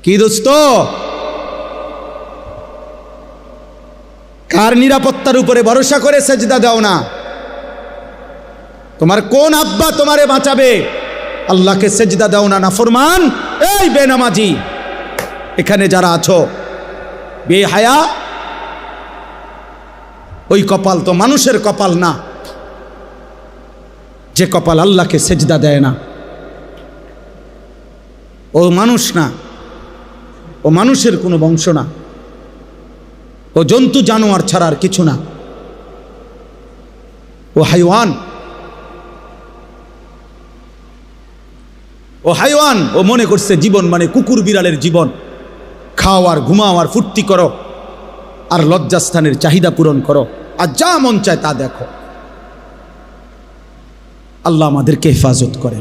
কি দোস্ত, কার নিরাপত্তার উপরে ভরসা করে সেজদা দাও না? তোমার কোন আব্বা তোমারে বাঁচাবে? আল্লাহকে সেজদা দাও না নাফরমান। এই বেনামাজি, এখানে যারা আছো বেহায়া, ওই কপাল তো মানুষের কপাল না, যে কপাল আল্লাহকে সেজদা দেয় না। ও মানুষ না, ও মানুষের কোনো বংশ না, ও জন্তু জানোয়ার ছাড়া আর কিছু না, ও হাইওয়ান, ও হাইওয়ান। ও মনে করছে জীবন মানে কুকুর বিড়ালের জীবন, খাও আর ঘুমাও আর ফুর্তি করো আর লজ্জাস্থানের চাহিদা পূরণ করো আর যা মন চায় তা দেখো। আল্লাহ আমাদেরকে হেফাজত করে।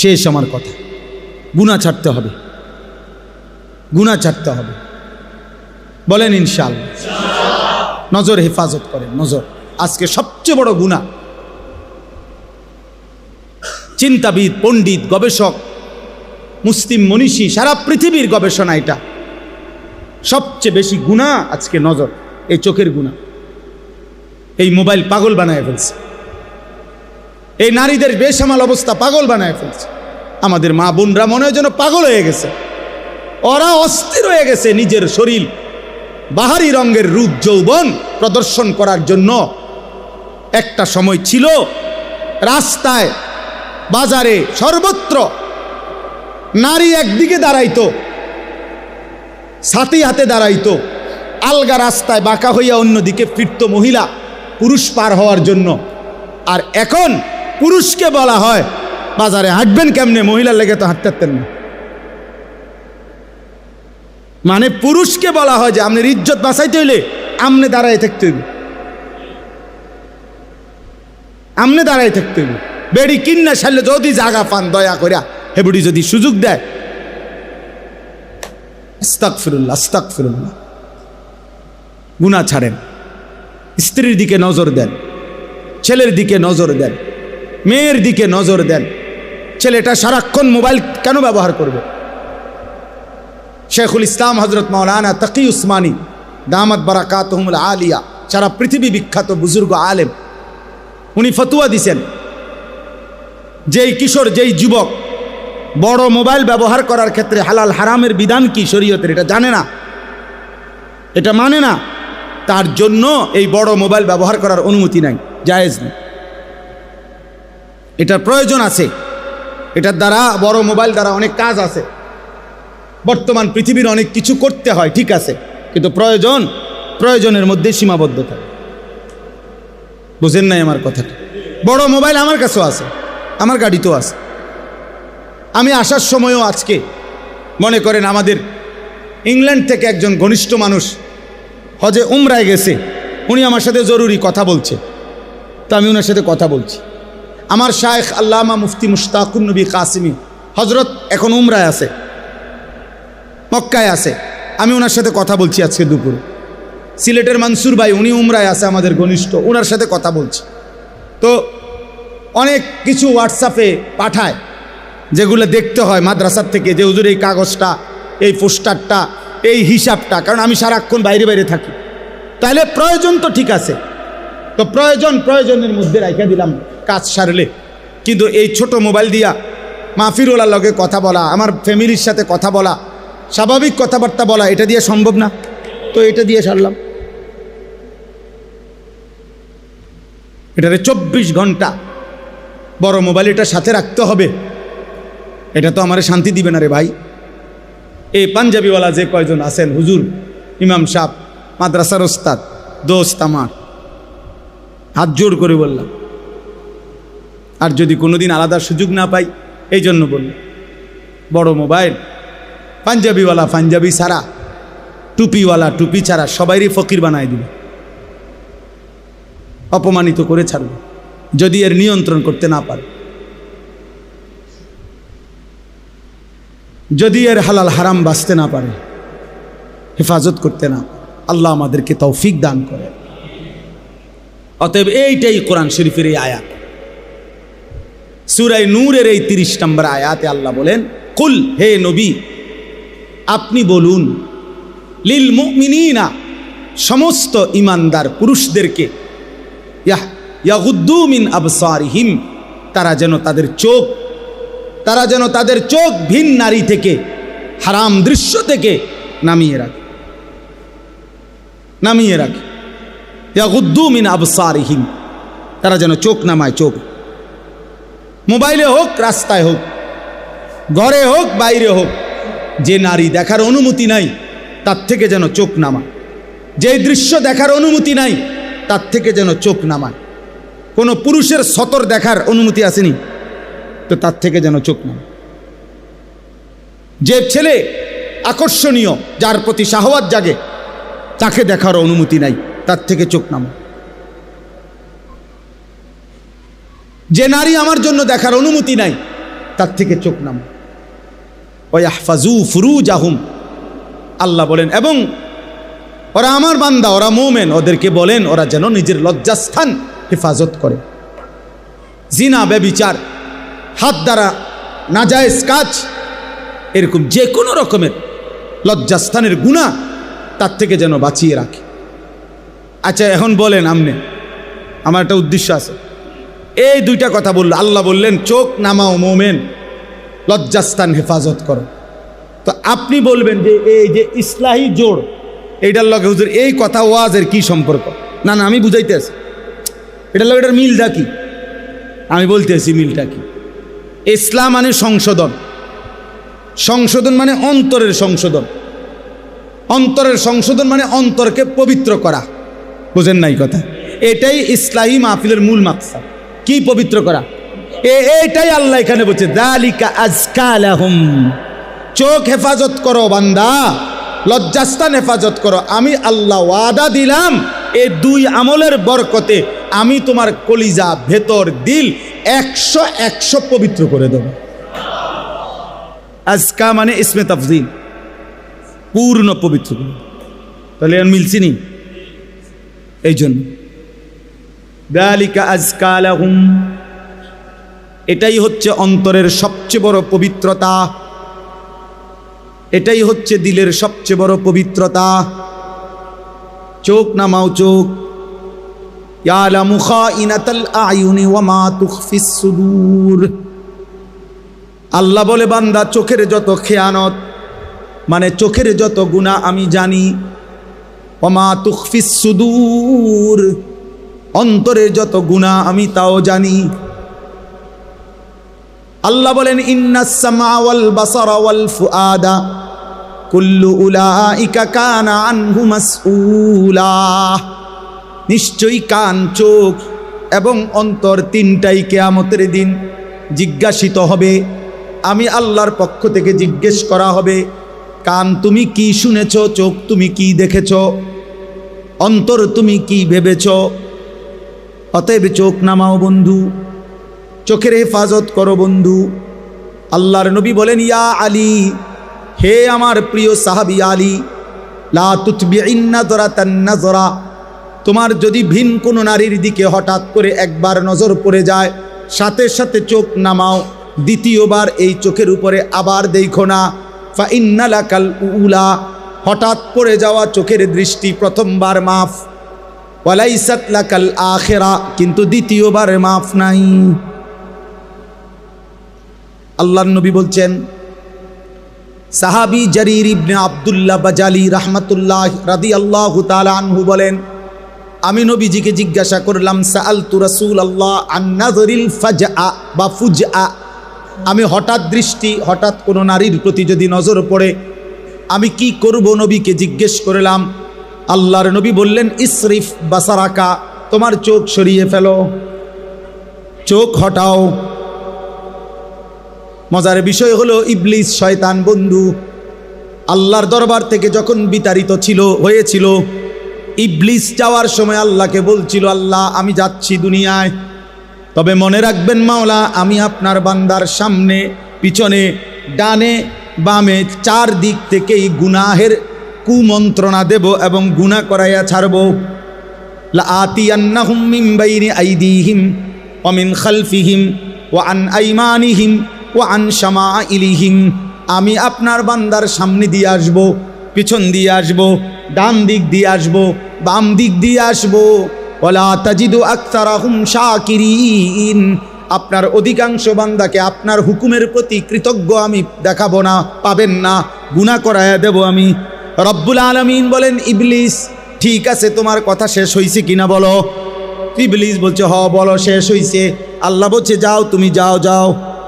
শেষ আমার কথা, গুনাহ ছাড়তে হবে, গুনাহ ছাড়তে হবে। বলেন ইনশাআল্লাহ। নজর হেফাজত করেন, নজর। আজকে সবচেয়ে বড় গুনাহ, চিন্তাবিদ, পণ্ডিত, গবেষক, মুসলিম মনীষী, সারা পৃথিবীর গবেষণা, এটা সবচেয়ে বেশি গুনাহ আজকে নজর, এই চোখের গুনাহ। এই মোবাইল পাগল বানায় ফেলছে, এই নারীদের বেসামাল অবস্থা পাগল বানায় ফেলছে। আমাদের মা বোনরা মনে হয় যেন পাগল হয়ে গেছে, ওরা অস্থির হয়ে গেছে নিজের শরীর বাহারি রঙের রূপ যৌবন প্রদর্শন করার জন্য। একটা সময় ছিল রাস্তায় বাজারে সর্বত্র নারী একদিকে দাঁড়াইতো, ছাতি হাতে দাঁড়াইতো, আলগা রাস্তায় বাঁকা হইয়া অন্যদিকে ফিরত মহিলা পুরুষ পার হওয়ার জন্য। আর এখন পুরুষকে বলা হয় বাজারে হাঁটবেন কেমনে, মহিলার লেগে তো হাঁটতে পারতেন না। মানে পুরুষকে বলা হয় যে আপনার ইজ্জত বাঁচাইতে হইলে আমনে দাঁড়ায় থাকতে হইবে, আমনে দাঁড়ায় থাকতে হইবে। বেড়ি কিন্না সারলে যদি জাগা পান দয়া করিয়া হেবুড়ি যদি সুযোগ দেয়, আস্তাগফিরুল্লাহ, আস্তাগফিরুল্লাহ। গুনাহ ছাড়েন, স্ত্রীর দিকে নজর দেন, ছেলের দিকে নজর দেন, মেয়ের দিকে নজর দেন। ছেলেটা সারাক্ষণ মোবাইল কেন ব্যবহার করবে? শেখুল ইসলাম হজরত মাওলানা তাকি উসমানী দামাত বারাকাতুহুমুল আলিয়া, সারা পৃথিবী বিখ্যাত বুজুর্গ আলেম, উনি ফতুয়া দিছেন যেই কিশোর, যেই যুবক বড় মোবাইল ব্যবহার করার ক্ষেত্রে হালাল হারামের বিধান কি শরীয়তের এটা জানে না, এটা মানে না, তার জন্য এই বড় মোবাইল ব্যবহার করার অনুমতি নাই, জায়েজ নেই। এটার প্রয়োজন আছে, এটার দ্বারা বড় মোবাইল দ্বারা অনেক কাজ আছে। বর্তমান পৃথিবীর অনেক কিছু করতে হয়, ঠিক আছে, কিন্তু প্রয়োজনের মধ্যে সীমাবদ্ধ থাকে। বুঝেন নাই আমার কথাটা? বড় মোবাইল আমার কাছেও আছে, আমার গাড়িতেও আছে। আমি আসার সময়ও আজকে মনে করেন আমাদের ইংল্যান্ড থেকে একজন ঘনিষ্ঠ মানুষ হজে উমরায় গেছে, উনি আমার সাথে জরুরি কথা বলছে, তো আমি ওনার সাথে কথা বলছি। আমার শায়েখ আল্লামা মুফতি মুশতাকুন নবী কাসিমি হজরত এখন উমরায় আছে, মক্কায় আছে, আমি ওনার সাথে কথা বলছি আজকে দুপুরে। সিলেটের মানসুর ভাই, উনি উমরায় আছে, আমাদের ঘনিষ্ঠ, ওনার সাথে কথা বলছি। তো অনেক কিছু হোয়াটসঅ্যাপে পাঠায় যেগুলো দেখতে হয় মাদ্রাসার থেকে, যে হুজুর এই কাগজটা, এই পোস্টারটা, এই হিসাবটা, কারণ আমি সারাক্ষণ বাইরে বাইরে থাকি। তাহলে প্রয়োজন তো ঠিক আছে, তো প্রয়োজনের মধ্যে রাখা দিলাম কাজ সারলে। কিন্তু এই ছোট মোবাইল দিয়া মাহফিরওয়ালার লগে কথা বলা, আমার ফ্যামিলির সাথে কথা বলা, স্বাভাবিক কথাবার্তা বলা, এটা দিয়ে সম্ভব না, তো এটা দিয়ে সারলাম। এটারে 24 ঘন্টা বড় মোবাইল এটা সাথে রাখতে হবে, এটা তো আমার শান্তি দিবে না রে ভাই। এই পাঞ্জাবিওয়ালা যে কয়জন আছেন, হুজুর, ইমাম সাহেব, মাদ্রাসার ওস্তাদ, দোস্ত আমার, হাত জোর করে বললাম, আর যদি কোনোদিন আলাদা সুযোগ না পাই, এই জন্য বললাম, বড় মোবাইল পাঞ্জাবিওয়ালা পাঞ্জাবি ছাড়া, টুপিওয়ালা টুপি ছাড়া সবাইরই ফকির বানায় দিবে, অপমানিত করে ছাড়বে যদি এর নিয়ন্ত্রণ করতে না পারে, যদি এর হালাল হারাম বাঁচতে না পারে, হেফাজত করতে না। আল্লাহ আমাদেরকে তৌফিক দান করে। অতএব এইটাই কোরআন শরীফের এই আয়াত, সূরা নূরের এই 30 নম্বর আয়াতে আল্লাহ বলেন, কুল, হে নবী, আপনি বলুন লিল মুমিনিনা, সমস্ত ইমানদার পুরুষদেরকে, ইয়াগুদ্দু মিন আবসারিহিম, তারা যেন তাদের চোখ ভিন নারী থেকে, হারাম দৃশ্য থেকে নামিয়ে রাখে। ইয়াগুদ্দু মিন আবসারিহিম, তারা যেন চোখ নামায়। চোখ মোবাইলে হোক, রাস্তায় হোক, ঘরে হোক, বাইরে হোক, যে নারী দেখার অনুমতি নাই তার থেকে যেন চোখ নামায়, যে দৃশ্য দেখার অনুমতি নাই তার থেকে যেন চোখ নামায়। কোনো পুরুষের সতর দেখার অনুমতি আসেনি তো তার থেকে যেন চোখ নামায়। যে ছেলে আকর্ষণীয়, যার প্রতি শাহওয়াত জাগে, তাকে দেখার অনুমতি নাই, তার থেকে চোখ নামায়। যে নারী আমার জন্য দেখার অনুমতি নাই তার থেকে চোখ নামায়। ওয়াহফাজু ফুরুজাহুম, আল্লাহ বলেন, এবং ওরা আমার বান্দা, ওরা মুমিন, ওদেরকে বলেন ওরা যেন নিজের লজ্জাস্থান হেফাজত করে। জিনা, ব্যভিচার, হাত দ্বারা নাজায়েজ কাজ, এরকম যে কোনো রকমের লজ্জাস্থানের গুনাহ তার থেকে যেন বাঁচিয়ে রাখে। আচ্ছা এখন বলেন, আমার একটা উদ্দেশ্য আছে। এই দুইটা কথা বলল, আল্লাহ বললেন চোখ নামাও মুমিন, লজ্জাস্থান হেফাজত করো। তো আপনি বলবেন যে এই যে ইসলাহি জোড়, এইটার লগে হুজুর এই কথা ওয়াজের কি সম্পর্ক? না আমি বুঝাইতে আছি, এটার লগে এটার মিলটা কি? আমি বলতে আছি মিলটা কি। ইসলাম মানে সংশোধন, সংশোধন মানে অন্তরের সংশোধন, অন্তরের সংশোধন মানে অন্তরকে পবিত্র করা। বুঝেন নাই কথা? এটাই ইসলাহি মাহফিলের মূল মাকসাদ। কি পবিত্র করা? এটাই আল্লাহ এখানে বলছে, যালিকা আযকা লাহুম, চোখ হেফাজত করো বান্দা, লজ্জাস্থান হেফাজত করো। আমি আল্লাহ ওয়াদা দিলাম এই দুই আমলের বরকতে আমি তোমার কলিজা, ভেতর, দিল 100 পবিত্র করে দেব। আজকা মানে ইসমে তাফজিল, পূর্ণ পবিত্র করে। তাহলে আর মিলছি নি? এই জন্য যালিকা আযকা লাহুম, এটাই হচ্ছে অন্তরের সবচেয়ে বড় পবিত্রতা, এটাই হচ্ছে দিলের সবচেয়ে বড় পবিত্রতা। চোখ নামাও, চোখ। ইয়ালামু খাইনাতাল আয়ুনি ওয়া মা তুখফিস সুদূর, আল্লাহ বলে বান্দা চোখের যত খেয়ানত, মানে চোখের যত গুনাহ আমি জানি। ওয়া মা তুখফিস সুদূর, অন্তরের যত গুনাহ আমি তাও জানি। আল্লাহ বলেন ইন্নাস সামা ওয়াল বাসারা ওয়াল ফুআদা কুল্লু উলাইকা কানা আনহু মাসউলা, নিশ্চয়ই কান, চোখ এবং অন্তর তিনটাই কিয়ামতের দিন জিজ্ঞাসিত হবে। আমি আল্লাহর পক্ষ থেকে জিজ্ঞেস করা হবে, কান তুমি কি শুনেছ, চোখ তুমি কি দেখেছ, অন্তর তুমি কি ভেবেছ। অতএব চোখ নামাও বন্ধু, চোখের হেফাজত করো বন্ধু। আল্লাহর নবী বলেন, ইয়া আলী, হে আমার প্রিয় সাহাবী আলী, লা তুতবিইন নাযরাতান নাযরা, তোমার যদি ভিন কোনো নারীর দিকে হঠাৎ করে একবার নজর পড়ে যায়, সাথে সাথে চোখ নামাও, দ্বিতীয়বার এই চোখের উপরে আবার দেখো না। ফা ইন্না লাকাল উলা, হঠাৎ পড়ে যাওয়া চোখের দৃষ্টি প্রথমবার মাফ, ওয়ালাইসাত লাকাল আখিরা, কিন্তু দ্বিতীয়বার মাফ নাই। আল্লাহর নবী বলছেন, সাহাবী জারির ইবনে আব্দুল্লাহ বাজালি রাহমাতুল্লাহ রাদিয়াল্লাহু তাআলা আনহু বলেন, আমি নবীজিকে জিজ্ঞাসা করলাম, সাআলতু রাসূলুল্লাহ আন নাযরিল ফাজআ বা ফুজআ, আমি হঠাৎ কোনো নারীর প্রতি যদি নজর পড়ে আমি কি করব, নবীকে জিজ্ঞেস করলাম। আল্লাহর নবী বললেন, ইসরিফ বাসারাকা, তোমার চোখ সরিয়ে ফেলো, চোখ হটাও। মজার বিষয় হলো, ইবলিস শয়তান বন্ধু আল্লাহর দরবার থেকে যখন বিতাড়িত হয়েছিল, ইবলিস যাওয়ার সময় আল্লাহকে বলছিল, আল্লাহ আমি যাচ্ছি দুনিয়ায়, তবে মনে রাখবেন মাওলা, আমি আপনার বান্দার সামনে, পিছনে, ডানে, বামে, চার দিক থেকেই গুনাহের কুমন্ত্রণা দেব এবং গুনাহ করাইয়া ছাড়ব। লা আতিয়ান্নাহুম মিন বাইনি আইদিহিম ওয়া মিন খালফিহিম ওয়া আন আইমানিহিম ওয়া আন শামাইলিহিম, আমি আপনার বান্দার সামনে দিয়ে আসব, পিছন দিয়ে আসব, ডান দিক দিয়ে আসব, বাম দিক দিয়ে আসব। ওয়ালা তাজিদু আকতারাহুম শাকিরিন, আপনার অধিকাংশ বান্দাকে আপনার হুকুমের প্রতি কৃতজ্ঞ আমি দেখাবো না, পাবেন না, গুনাহ করায়া দেব আমি। রব্বুল আলামিন বলেন, ইবলিস ঠিক আছে, তোমার কথা শেষ হইছে কিনা বলো। ইবলিস বলছে, হ বলো, শেষ হইছে। আল্লাহ বলছে, যাও, তুমি যাও, যাও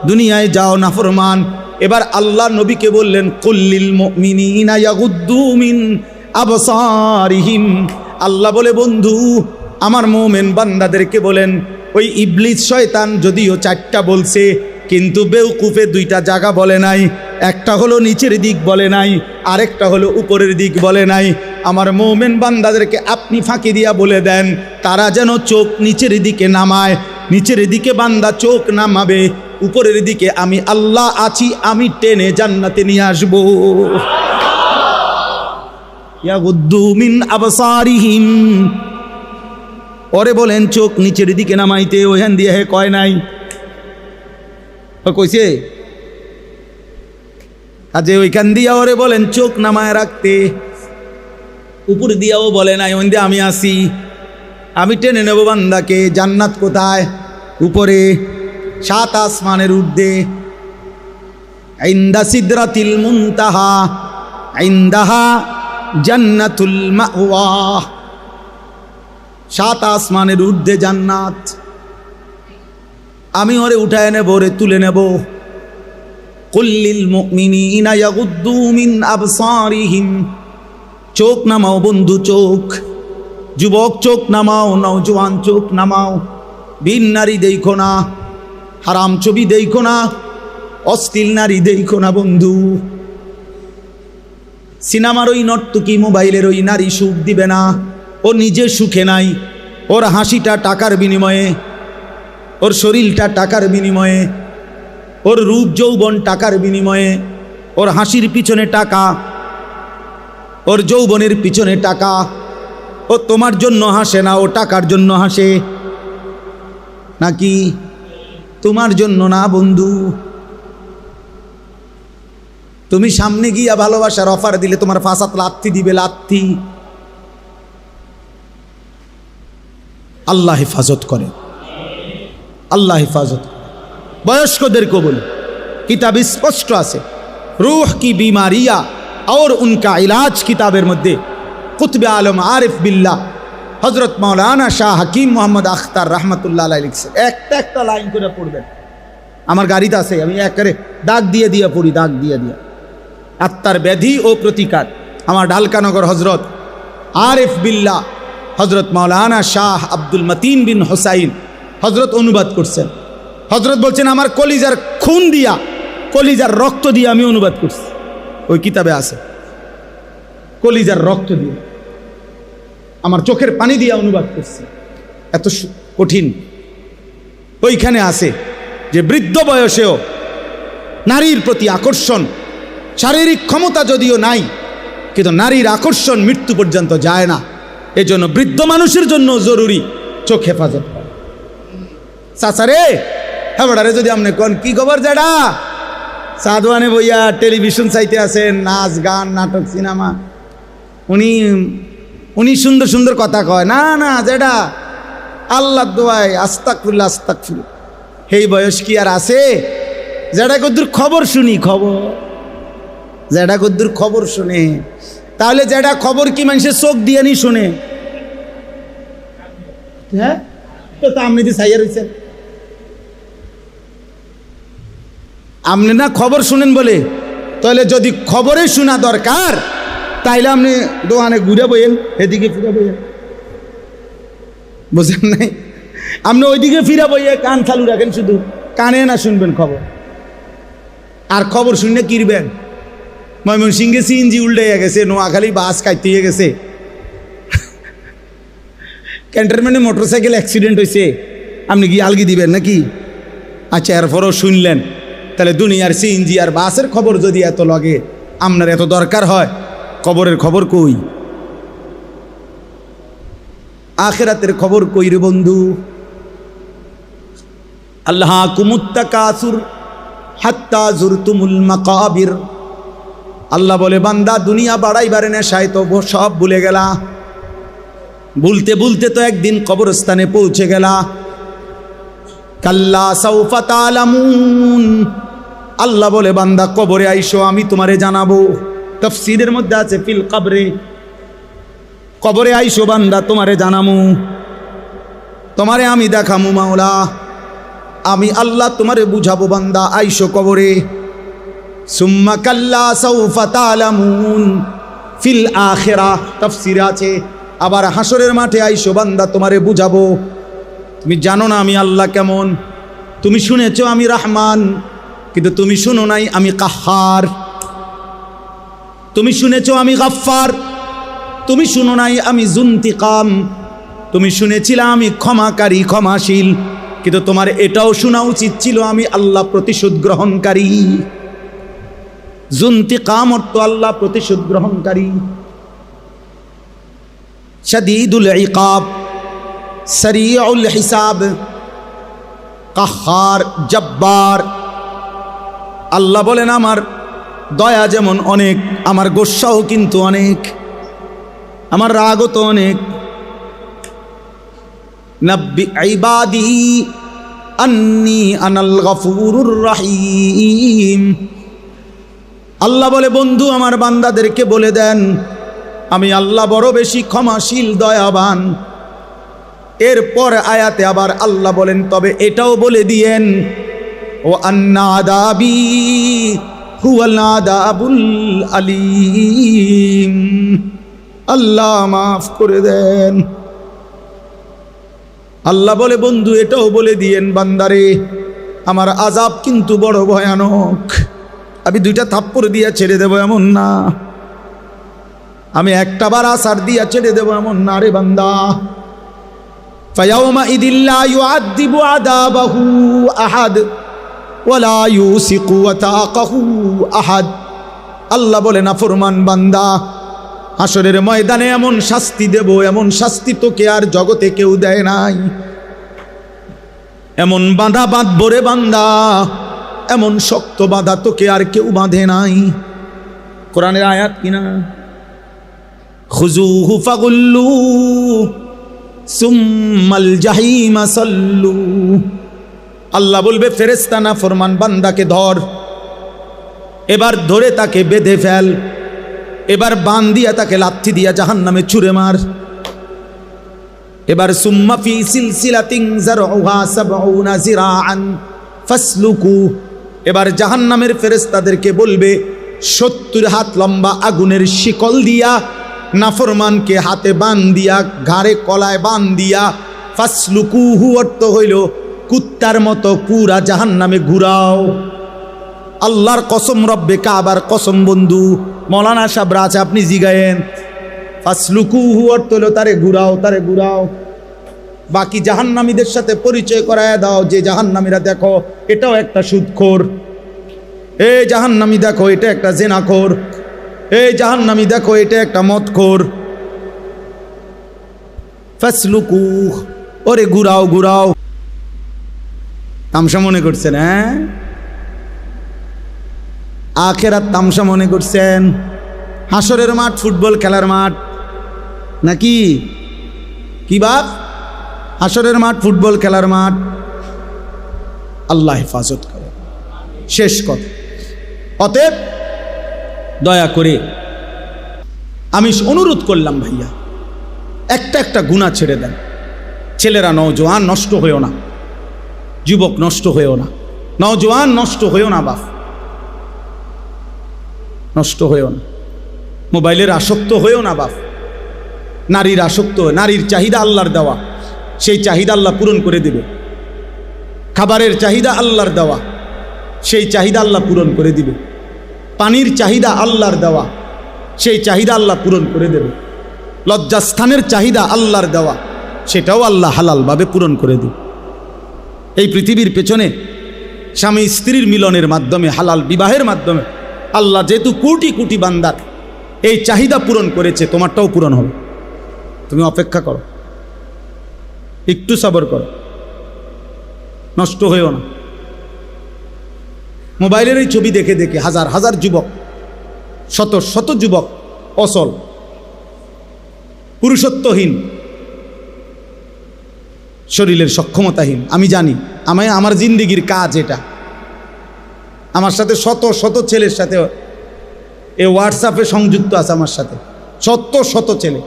দুনিয়ায় যাও নাফরমান। এবার আল্লাহ নবীকে বললেন, কুল্লিল মুমিনিনা ইয়াগুদ্দু মিন আবসারিহিম। আল্লাহ বলে, বন্ধু আমার মুমিন বান্দাদেরকে বলেন, ওই ইবলিস শয়তান যদিও 4টা বলছে, কিন্তু বেওকুফে 2টা জায়গা বলে নাই। একটা হলো নিচের দিক বলে নাই, আরেকটা হলো উপরের দিক বলে নাই। আমার মুমিন বান্দাদেরকে আপনি ফাঁকি দিয়া বলে দেন, তারা যেন চোখ নিচের দিকে নামায়। নিচের দিকে বান্দা চোখ নামাবে, উপরের দিকে আমি আল্লাহ আছি, আমি টেনে জান্নাতে নিয়ে আসবো। ইয়াগুদ্দু মিন আবসারিহিম, ওরে বলেন চোখ নিচের দিকে নামাইতে, ওখান দিয়ে হে কয় নাই, কইছে আজে ওইখান দিয়া ওরে বলেন চোখ নামায় রাখতে। উপর দিয়াও বলে নাই, ওই দিয়ে আমি আসি, আমি টেনে নেব বান্দাকে। জান্নাত কোথায়? উপরে, 7 আসমানের ঊর্ধ্বে। ইনদা সিদরাতিল মুনতাহা ইনদাহা জান্নাতুল মাওয়া। 7 আসমানের ঊর্ধ্বে জান্নাত। আমি ওরে উঠায় নেব, ওরে তুলে নেব। কুল্লিল মুমিনিনা ইয়াগুদ্দু মিন আবসারিহিম, চোখ নামাও বন্ধু, চোখ। যুবক চোখ নামাও, নওজোয়ান চোখ নামাও। বিন নারী দেখো না, হারাম ছবি দেখো না, অশ্লীল নারী দেখো না বন্ধু। সিনেমার ওই নর্তকী, মোবাইলের ওই নারী সুখ দিবে না। ও নিজে সুখে নাই, ওর হাসিটা টাকার বিনিময়ে, ওর শরীরটা টাকার বিনিময়ে, ওর রূপ যৌবন টাকার বিনিময়ে। ওর হাসির পিছনে টাকা, ওর যৌবনের পিছনে টাকা। ও তোমার জন্য হাসে না, ও টাকার জন্য হাসে। নাকি তোমার জন্য না বন্ধু। তুমি সামনে গিয়া ভালোবাসার অফার দিলে তোমার ফাঁসাত লাথি দিবে, লাথি। আল্লাহ হেফাজত করে, আল্লাহ হেফাজত। বয়স্কদেরকে বলি, কিতাব স্পষ্ট আছে, রূহ কি বিমারিয়া और उनका इलाज किताबेर मध्य कुतुब आलम आरिफ बिल्ला हजरत मौलाना शाह हकीम मोहम्मद अख्तर रहमतुल्लाह अलैहि लिखছে। একটা একটা লাইন করে পড়বেন। আমার গাড়িতে আছে, আমি এক করে দাগ দিয়ে দিয়ে পড়ি, দাগ দিয়ে দিয়ে। আত্মার ব্যাধি ও প্রতিকার, আমার ঢালকানগর হজরত আরিফ বিল্লা হজরত মৌলানা শাহ আব্দুল মতিন বিন হোসাইন হজরত অনুবাদ করছেন। হজরত বলছেন, আমার কলিজার খুন দিয়া, কলিজার রক্ত দিয়ে আমি অনুবাদ করছি। ওই কিতাবে আছে, কলিজার রক্ত দিয়ে, আমার চোখের পানি দিয়ে অনুবাদ করছি। এত কঠিন। ওইখানে আছে যে বৃদ্ধ বয়সেও নারীর প্রতি আকর্ষণ, শারীরিক ক্ষমতা যদিও নাই, কিন্তু নারীর আকর্ষণ মৃত্যু পর্যন্ত যায় না। এজন্য বৃদ্ধ মানুষের জন্য জরুরি চোখ হেফাজত করা। চাচারে হ্যাঁ যদি আপনি কোন কি খবর যেটা সাদওয়ানে বইয়া টেলিভিশন চাইতে আছেন, নাচ গান নাটক সিনেমা, উনি সুন্দর সুন্দর কথা কয় না, না যেটা আল্লাহ দোয়ায় আস্তাগফিরুল্লাহ আস্তাগফিরুল্লাহ। এই বয়স কি আর আছে? যেটা কদ্দুর খবর শুনি, খবর যেটা কদ্দুর খবর শুনে, তাহলে যেটা খবর কি মানুষের চোখ দিয়ে নি শুনে? হ্যাঁ, তো আপনি যে সাইয়া রয়েছেন, আপনি না খবর শুনেন বলে, তাহলে যদি খবরে শোনা দরকার তাইলে আপনি দোকানে ঘুরে বইয়েন, এদিকে ফিরে বইয়েন। বুঝলেন নাই? আপনি ওইদিকে ফিরে বইয়ে কান চালু রাখেন, শুধু কানে না শুনবেন খবর। আর খবর শুনে কিরবেন? ময়মনসিংহে সিএনজি উল্টে গেছে, নোয়াখালী বাস কাইতে গেছে, ক্যান্টনমেন্টে মোটরসাইকেল অ্যাক্সিডেন্ট হয়েছে, আপনি কি আলগি দিবেন নাকি? আচ্ছা, এরপরও শুনলেন, তাহলে দুনিয়ার সিএনজি আর বাসের খবর যদি এত লাগে, আপনার এত দরকার হয়, কবরের খবর কই? আখিরাতের খবর কই রে বন্ধু? আল্লাহ কুমুত্তাকাসুর হাত্তা জুরতুমুল মাকাবির। আল্লাহ বলে বান্দা দুনিয়া বাড়াইবারে নেশায় তো সব ভুলে গেলা, ভুলতে ভুলতে তো একদিন কবরস্থানে পৌঁছে গেলা। কাল্লা সাউফা তালামুন, আল্লাহ বলে বান্দা কবরে আইসো, আমি তোমারে জানাবো। তাফসীরের মধ্যে আছে ফিল কবরে, কবরে আইসো বান্দা তোমারে জানামু, তোমারে আমি দেখামু মাওলা, আমি আল্লাহ তোমারে বুঝাবো বান্দা, আইসো কবরে। সুম্মা কাল্লা সাউফা তালামুন ফিল আখিরাহ, তাফসীরে আছে আবার হাসরের মাঠে আইসো বান্দা তোমারে বুঝাবো। তুমি জানো না আমি আল্লাহ কেমন, তুমি শুনেছো আমি রহমান, কিন্তু তুমি শুনো নাই আমি কাহ্হার। তুমি শুনেছো আমি গাফফার, তুমি শুনো নাই আমি যুনতিকাম। তুমি শুনেছিলে আমি ক্ষমাকারী ক্ষমাশীল, কিন্তু তোমার এটাও শোনা উচিত ছিল আমি আল্লাহ প্রতিশোধ গ্রহণকারী। যুনতিকাম অর্থ আল্লাহ প্রতিশোধ গ্রহণকারী। শাদীদুল ইকাব, সরিউল হিসাব, কাহ্হার, জব্বার। আল্লাহ বলেন আমার দয়া যেমন অনেক, আমার গোস্সাও কিন্তু অনেক, আমার রাগও তো অনেক। নব্বি ইবাদি আন্নি আনাল গফুরুর রহিম। আল্লাহ বলে বন্ধু আমার বান্দাদেরকে বলে দেন আমি আল্লাহ বড় বেশি ক্ষমাশীল দয়াবান। এরপর আয়াতে আবার আল্লাহ বলেন তবে এটাও বলে দিয়েন ও আন্না আযাবি হুয়াল আযাবুল আলীম। আল্লাহ মাফ করে দেন। আল্লাহ বলে বন্ধু এটাও বলে দিয়েন বান্দারে আমার আযাব কিন্তু বড় ভয়ানক। আমি দুইটা থাপ্পড় দিয়া ছেড়ে দেব এমন না, আমি একটা বার আসার দিয়া ছেড়ে দেব এমন না রে বান্দা। ফায়াউমা ইদিল্লা ইউআযিবু আযাবাহু আহাদ ওয়ালা ইউসিকু ওয়াতাকাহু আহাদ। আল্লাহ বলে না ফরমান বান্দা হাসরের ময়দানে এমন শাস্তি দেব, এমন শাস্তি তোকে আর জগতে কেউ দেয় নাই। এমন বাঁধা বাঁধবো রে বান্দা, এমন শক্ত বাঁধা তোকে আর কেউ বাঁধে নাই। কোরআনের আয়াত কিনা? খুযুহু ফাগুল্লু সুম্মাল জাহিমা সাল্লু। আল্লাহ বলবে ফেরেশতা না ফরমান বান্দাকে ধর, এবার ধরে তাকে বেঁধে ফেল, এবার বান দিয়া তাকে লাথি দিয়া জাহান্নামে ছুঁড়ে মার। এবার সুম্মা ফি সিলসিলাতিন যারউহা সাবউনা জিরাআন ফাসলুকু। এবার জাহান্নামের ফেরেশতাদেরকে বলবে 70 হাত লম্বা আগুনের শিকল দিয়া নাফরমানকে হাতে বান দিয়া ঘাড়ে কলায় বান দিয়া ফাসলুকুহু অর্থ হইল কুত্তার মতো পুরা জাহান্নামে ঘুরাও। আল্লাহর কসম রব্বে কাবার কসম বন্ধু মৌলানা সাহেব আছে আপনি জিগায়েন। ফাসলুকুহু অর্থ হলো তারে ঘুরাও, তারে ঘুরাও। বাকি জাহান্নামীদের সাথে পরিচয় করায় দাও যে জাহান্নামীরা দেখো এটাও একটা সুদখোর, এই জাহান্নামী দেখো এটা একটা জেনাখোর, এই জাহান্নামী দেখো এটা একটা মদখোর। ফাসলুকুহ ওরে ঘুরাও ঘুরাও। তামসা মনে করছেন? হ্যাঁ আখেরাত তামসা মনে করছেন? হাসরের মাঠ ফুটবল খেলার মাঠ নাকি? কি বাপ? হাসরের মাঠ ফুটবল খেলার মাঠ। আল্লাহ হেফাজত করে। শেষ কথা, অতএব দয়া করে আমি অনুরোধ করলাম ভাইয়া একটা একটা গুনাহ ছেড়ে দেন। ছেলেরা নওজোয়ান নষ্ট হয়েও না, যুবক নষ্ট হয়েও না, নওজোয়ান নষ্ট হয়েও না, বাপ নষ্ট হয়েও না, মোবাইলের আসক্ত হয়েও না বাপ, নারীর আসক্ত, নারীর চাহিদা আল্লাহর দেওয়া, সেই চাহিদা আল্লাহ পূরণ করে দিবে। খাবারের চাহিদা আল্লাহর দেওয়া, সেই চাহিদা আল্লাহ পূরণ করে দিবে। পানির চাহিদা আল্লাহর দেওয়া, সেই চাহিদা আল্লাহ পূরণ করে দেবে। লজ্জাস্থানের চাহিদা আল্লাহর দেওয়া, সেটাও আল্লাহ হালালভাবে পূরণ করে দিবে। এই পৃথিবীর পেছনে স্বামী স্ত্রীর মিলনের মাধ্যমে, হালাল বিবাহের মাধ্যমে আল্লাহ যেহেতু কোটি কোটি বান্দার এই চাহিদা পূরণ করেছে, তোমারটাও পূরণ হবে। তুমি অপেক্ষা করো, একটু সবর করো, নষ্ট হয়েও না। মোবাইলের এই ছবি দেখে দেখে হাজার হাজার যুবক, শত শত যুবক অচল, পুরুষত্বহীন, শরীরের সক্ষমতাহীন। আমি জানি, আমার জিন্দিগির কাজ এটা। আমার সাথে শত শত ছেলের সাথে এ হোয়াটসঅ্যাপে সংযুক্ত আছে, আমার সাথে শত শত ছেলে,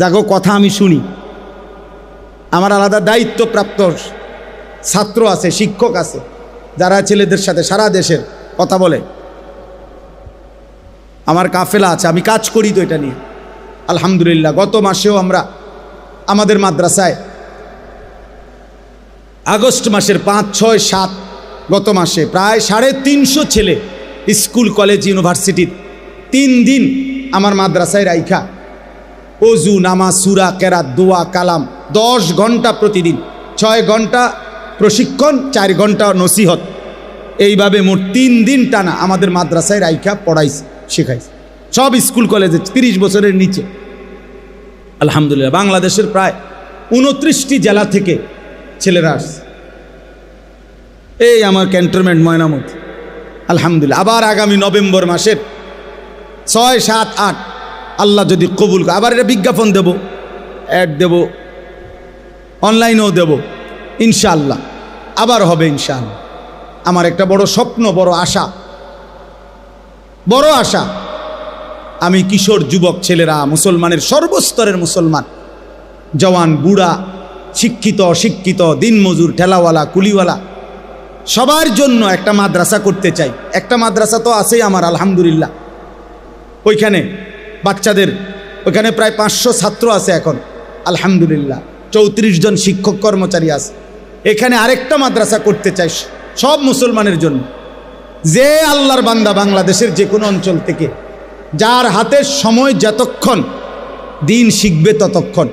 যাগো কথা আমি শুনি। আমার আলাদা দায়িত্বপ্রাপ্ত ছাত্র আছে, শিক্ষক আছে, যারা ছেলেদের সাথে সারা দেশের কথা বলে। আমার কাফেলা আছে, আমি কাজ করি তো এটা নিয়ে আলহামদুলিল্লাহ। গত মাসেও আমরা আমাদের মাদ্রাসায় আগস্ট মাসের 5, 6, 7 গত মাসে প্রায় 350 ছেলে স্কুল কলেজ ইউনিভার্সিটির 3 দিন আমার মাদ্রাসায় রাইখা অজু, নামাজ, সূরা, কেরাত, দোয়া, কালাম 10 ঘন্টা প্রতিদিন, 6 ঘন্টা প্রশিক্ষণ, 4 ঘন্টা নসিহত, এইভাবে মোট 3 দিন টানা আমাদের মাদ্রাসায় রাইখা পড়াইছে, শেখাইছে। সব স্কুল কলেজে 30 বছরের নিচে আলহামদুলিল্লাহ। বাংলাদেশের প্রায় 29টি জেলা থেকে ছেলেরা আসছে। এই আমার ক্যান্টনমেন্ট ময়নামতি আলহামদুলিল্লাহ। আবার আগামী নভেম্বর মাসের 6, 7, 8 আল্লাহ যদি কবুল করে আবার এটা বিজ্ঞাপন দেব, অ্যাড দেব, অনলাইনেও দেব ইনশাআল্লাহ, আবার হবে ইনশাআল্লাহ। আমার একটা বড় স্বপ্ন, বড় আশা, আমি কিশোর যুবক ছেলেরা, মুসলমানের সর্বস্তরের মুসলমান, জওয়ান, বুড়া, শিক্ষিত, অশিক্ষিত, দিনমজুর, ঠেলাওয়ালা, কুলিওয়ালা, সবার জন্য একটা মাদ্রাসা করতে চাই। একটা মাদ্রাসা তো আছেই আমার আলহামদুলিল্লাহ। ওইখানে বাচ্চাদের, ওইখানে প্রায় 500 ছাত্র আছে এখন আলহামদুলিল্লাহ, 34 জন শিক্ষক কর্মচারী আছে। এখানে আরেকটা মাদ্রাসা করতে চাই সব মুসলমানের জন্য। যে আল্লাহর বান্দা বাংলাদেশের যে কোনো অঞ্চল থেকে, যার হাতের সময় যতক্ষণ দিন শিখবে ততক্ষণ,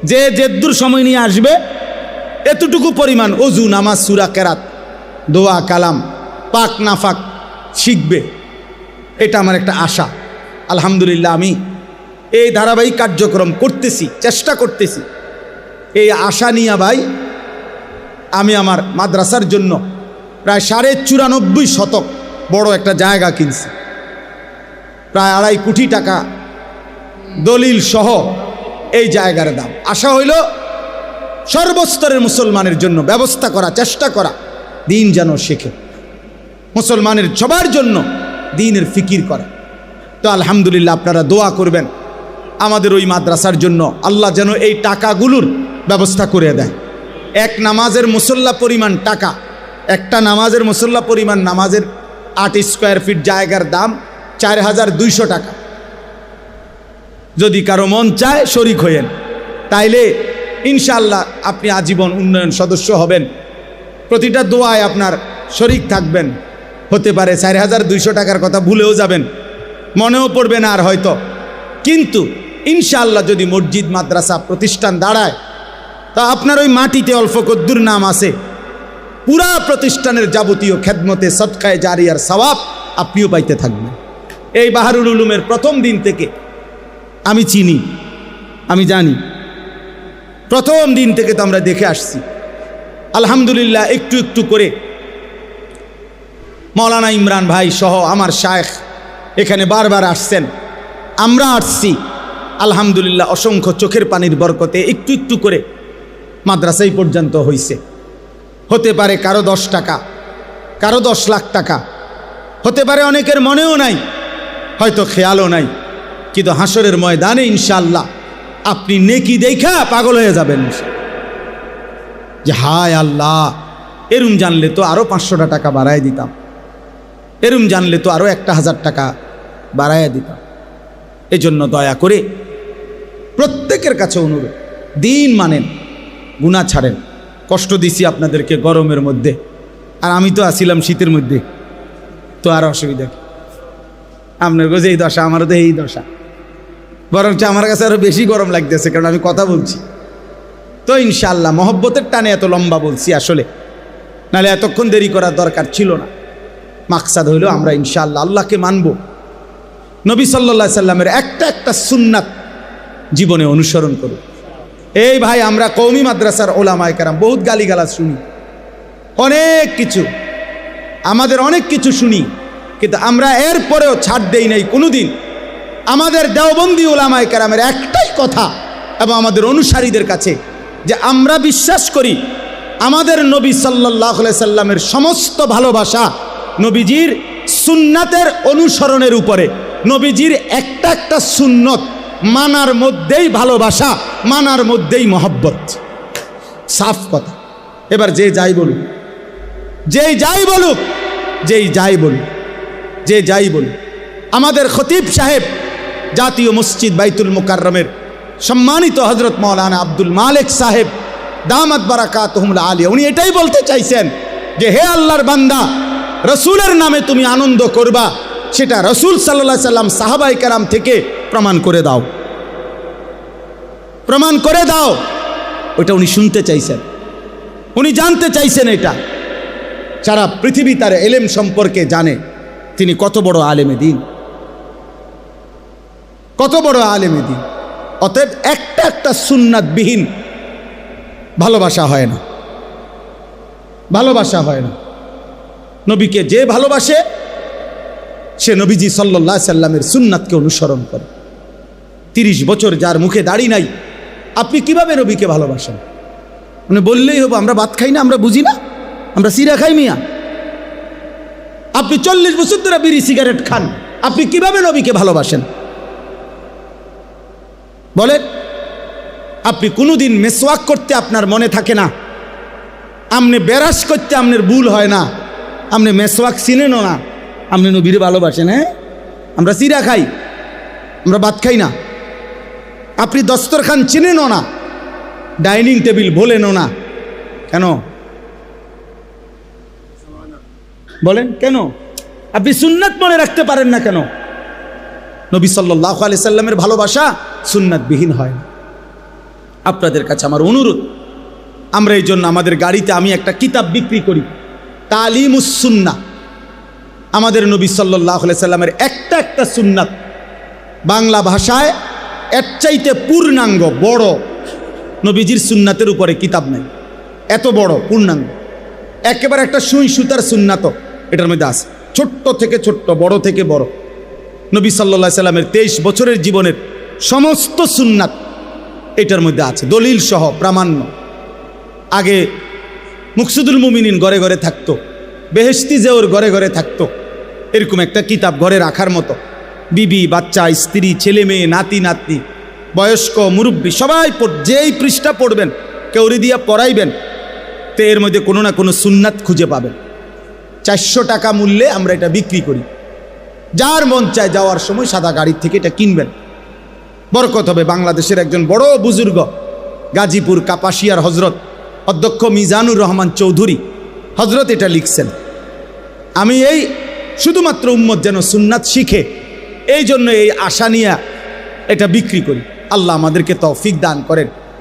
যে যেদূর সময় নিয়ে আসবে এতটুকু পরিমাণ অজু, নামাজ, সূরা, কেরাত, দোয়া, কালাম, পাক নাফাক শিখবে। এটা আমার একটা আশা আলহামদুলিল্লাহ। আমি এই ধারাবাহিক কার্যক্রম করতেছি, চেষ্টা করতেছি। এই আশা নিয়ে ভাই আমি আমার মাদ্রাসার জন্য প্রায় 94.5 শতক বড় একটা জায়গা কিনছি, প্রায় 2.5 কোটি টাকা দলিল সহ এই জায়গার দাম। আশা হইল সর্বস্তরের মুসলমানের জন্য ব্যবস্থা করা, চেষ্টা করা, দিন যেন শেখে, মুসলমানের সবার জন্য দিনের ফিকির করা। তো আলহামদুলিল্লাহ আপনারা দোয়া করবেন আমাদের ওই মাদ্রাসার জন্য, আল্লাহ যেন এই টাকাগুলোর ব্যবস্থা করে দেয়। এক নামাজের মুসল্লা পরিমাণ টাকা, একটা নামাজের মুসল্লা পরিমাণ নামাজের 8 স্কোয়ার ফিট জায়গার দাম 4200 টাকা। যদি কারো মন চায় শরিক হইয়েন, তাইলে ইনশাআল্লাহ আপনি আজীবন উন্নয়ন সদস্য হবেন, প্রতিটা দোয়ায় আপনার শরিক থাকবেন। হতে পারে 4200 টাকার কথা ভুলেও যাবেন, মনেও পড়বে না আর হয়তো, কিন্তু ইনশাআল্লাহ যদি মসজিদ, মাদ্রাসা, প্রতিষ্ঠান দাঁড়ায়, তা আপনার ওই মাটিতে অল্প কদ্দুর নাম আছে, পুরা প্রতিষ্ঠানের যাবতীয় খেদমতে, সদকায়ে জারিয়ার সওয়াব আপনিও পাইতে থাকবেন। এই বাহারুল উলুমের প্রথম দিন থেকে আমি চিনি, আমি জানি, প্রথম দিন থেকে তো আমরা দেখে আসছি আলহামদুলিল্লাহ। একটু একটু করে মাওলানা ইমরান ভাই সহ আমার শায়েখ এখানে বারবার আসছেন, আমরা আসছি আলহামদুলিল্লাহ। অসংখ্য চোখের পানির বরকতে একটু একটু করে মাদ্রাসাই পর্যন্ত হইছে। হতে পারে কারো 10 টাকা, কারো 10 লাখ টাকা, হতে পারে অনেকের মনেও নাই, হয়তো খেয়ালও নাই, কিন্তু হাসরের ময়দানে ইনশাআল্লাহ আপনি নেকি দেখা পাগল হয়ে যাবেন যে হায় আল্লাহ, এরম জানলে তো আরো 500 টাকা বাড়ায় দিতাম, এরম জানলে তো আরো 1000 টাকা বাড়ায় দিতাম। এজন্য দয়া করে প্রত্যেকের কাছে অনুরোধ, দিন মানেন, গুনাহ ছাড়েন। কষ্ট দিছি আপনাদেরকে গরমের মধ্যে, আর আমি তো আসিলাম শীতের মধ্যে, তো আর অসুবিধা কি? আপনার কাছে এই দশা, আমারও তো এই দশা, বরঞ্চ আমার কাছে আরো বেশি গরম লাগতেছে, কারণ আমি কথা বলছি তো। ইনশাআল্লাহ মহব্বতের টানে এত লম্বা বলছি আসলে, নাহলে এতক্ষণ দেরি করার দরকার ছিল না। মাকসাদ হইল আমরা ইনশাআল্লাহ আল্লাহকে মানব, নবী সাল্লাল্লাহু আলাইহি সাল্লামের একটা একটা সুন্নাত জীবনে অনুসরণ করব। এই ভাই আমরা কওমি মাদ্রাসার ওলামায়ে কেরাম বহুত গালিগালাজ শুনি, অনেক কিছু। আমাদের অনেক কিছু শুনি, কিন্তু আমরা এর পরেও ছাড় দেই নাই কোনোদিন। আমাদের দেওবন্দি উলামায়ে কেরামের একটাই কথা এবং আমাদের অনুসারীদের কাছে, যে আমরা বিশ্বাস করি আমাদের নবী সাল্লাল্লাহু আলাইহি সাল্লামের সমস্ত ভালোবাসা নবীজির সুন্নাতের অনুসরণের উপরে। নবীজির একটা একটা সুন্নত মানার মধ্যেই ভালোবাসা, মানার মধ্যেই মহব্বত। সাফ কথা। এবার যে যাই বলুক, যেই যাই বলুক, যেই যাই বলুক, যে যাই বলুক, আমাদের খতিব সাহেব জাতীয় মসজিদ বাইতুল মুকাররমের সম্মানিত হযরত মাওলানা আব্দুল মালিক সাহেব দামাত বারাকাতুহুল আলিয়া, উনি এটাই বলতে চাইছেন যে হে আল্লাহর বান্দা, রসুলের নামে তুমি আনন্দ করবা, সেটা রসুল সাল্লাল্লাহু আলাইহি সাল্লাম সাহাবায়ে কেরাম থেকে প্রমাণ করে দাও, প্রমাণ করে দাও। ওটা উনি শুনতে চাইছেন, উনি জানতে চাইছেন। এটা সারা পৃথিবী তার এলেম সম্পর্কে জানে, তিনি কত বড় আলেমে দ্বীন, কত বড় আলেমে দ্বীন। অতএব একটা একটা সুন্নাতবিহীন ভালোবাসা হয় না, ভালোবাসা হয় না। নবীকে যে ভালোবাসে সে নবীজি সাল্লাল্লাহু আলাইহি সাল্লামের সুন্নাতকে অনুসরণ করে। 30 বছর যার মুখে দাড়ি নাই, আপনি কিভাবে নবীকে ভালোবাসেন? মানে বললেই হবো আমরা ভাত খাই না, আমরা বুঝি না, আমরা সিরা খাই মিয়া। আপনি 40 বছর ধরে বিড়ি সিগারেট খান, আপনি কিভাবে নবীকে ভালোবাসেন বলেন? আপনি কোনোদিন মেসওয়াক করতে আপনার মনে থাকে না, আপনি বেরাস করতে আপনার ভুল হয় না, আপনি মেসওয়াক চিনেনও না, আপনি নবীরে ভালোবাসেন? হ্যাঁ, আমরা সিরা খাই, আমরা ভাত খাই না। আপনি দস্তরখান চিনেনও না, ডাইনিং টেবিল ভোলেনও না, কেন বলেন? কেন আপনি সুন্নাত মনে রাখতে পারেন না? কেন? নবী সাল্লাল্লাহু আলাইহি সাল্লামের ভালোবাসা সুন্নাতবিহীন হয় না। আপনাদের কাছে আমার অনুরোধ, আমরা এই জন্য আমাদের গাড়িতে আমি একটা কিতাব বিক্রি করি, তালিমুস সুন্নাহ। আমাদের নবী সাল্লাল্লাহু আলাইহি সাল্লামের একটা একটা সুন্নাত বাংলা ভাষায় এর চাইতে পূর্ণাঙ্গ বড় নবীজির সুন্নাতের উপরে কিতাব নাই, এত বড় পূর্ণাঙ্গ। একেবারে একটা সুই সুতার সুন্নাত এটার মধ্যে আছে, ছোট্ট থেকে ছোট্ট, বড় থেকে বড়। নবী সাল্লাল্লাহু আলাইহি সাল্লামের 23 বছরের জীবনের সমস্ত সুন্নাত এটার মধ্যে আছে, দলিল সহ, প্রামাণ্য। আগে মুকসুদুল মুমিনিন ঘরে ঘরে থাকতো, বেহেশতি জেওর ঘরে ঘরে থাকতো, এরকম একটা কিতাব ঘরে রাখার মতো। বিবি, বাচ্চা, স্ত্রী, ছেলে মেয়ে, নাতি নাতনি, বয়স্ক, মুরব্বী সবাই যেই পৃষ্ঠা পড়বেন, কেউরি দিয়া পড়াইবেন, তো এর মধ্যে কোনো না কোনো সুন্নাত খুঁজে পাবেন। 400 টাকা মূল্যে আমরা এটা বিক্রি করি। যার মন চায় যাওয়ার সময় সাদা গাড়ির থেকে এটা কিনবেন, বরকত হবে। বাংলাদেশের একজন বড় বুজুর্গ, গাজীপুর কাপাসিয়ার হজরত অধ্যক্ষ মিজানুর রহমান চৌধুরী হজরত এটা লিখছেন। আমি এই শুধুমাত্র উম্মত যেন সুন্নাত শিখে, এই জন্য এই আশা নিয়ে এটা বিক্রি করি। আল্লাহ আমাদেরকে তৌফিক দান করেন।